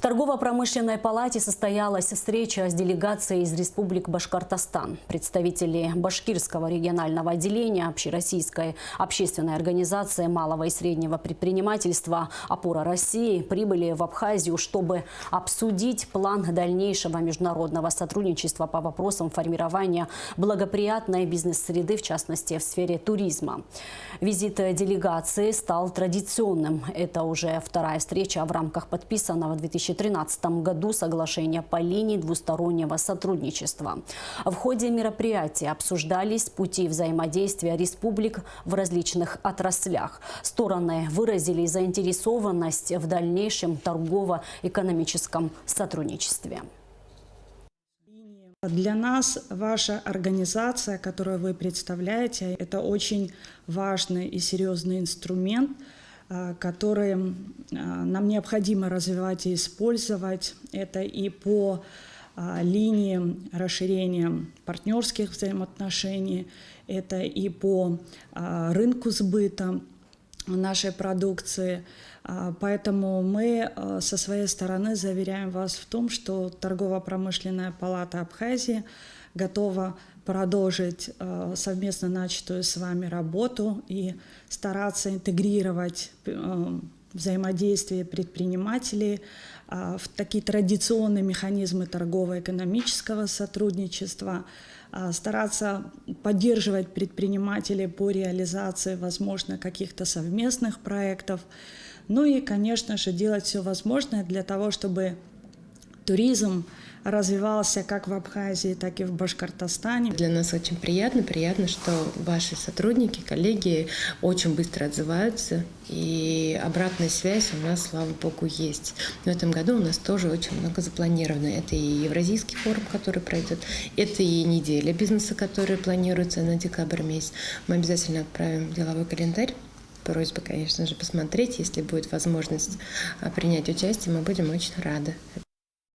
торгово-промышленной палате состоялась встреча с делегацией из республик Башкортостан. Представители Башкирского регионального отделения Общероссийской общественной организации малого и среднего предпринимательства «Опора России» прибыли в Абхазию, чтобы обсудить план дальнейшего международного сотрудничества по вопросам формирования благоприятной бизнес-среды, в частности в сфере туризма. Визит делегации стал традиционным. Это уже вторая встреча в рамках подписанного в 2013 году соглашения по линии двустороннего сотрудничества. В ходе мероприятия обсуждались пути взаимодействия республик в различных отраслях. Стороны выразили заинтересованность в дальнейшем торгово-экономическом сотрудничестве. Для нас ваша организация, которую вы представляете, это очень важный и серьезный инструмент, который нам необходимо развивать и использовать. Это и по линии расширения партнерских взаимоотношений, это и по рынку сбыта нашей продукции. Поэтому мы со своей стороны заверяем вас в том, что Торгово-промышленная палата Абхазии готова продолжить совместно начатую с вами работу и стараться интегрировать взаимодействие предпринимателей в такие традиционные механизмы торгово-экономического сотрудничества, стараться поддерживать предпринимателей по реализации, возможно, каких-то совместных проектов. Ну и, конечно же, делать все возможное для того, чтобы туризм развивался как в Абхазии, так и в Башкортостане. Для нас очень приятно, что ваши сотрудники, коллеги очень быстро отзываются, и обратная связь у нас, слава богу, есть. В этом году у нас тоже очень много запланировано. Это и Евразийский форум, который пройдет, это и неделя бизнеса, которая планируется на декабрь месяц. Мы обязательно отправим деловой календарь. Просьба, конечно же, посмотреть. Если будет возможность принять участие, мы будем очень рады.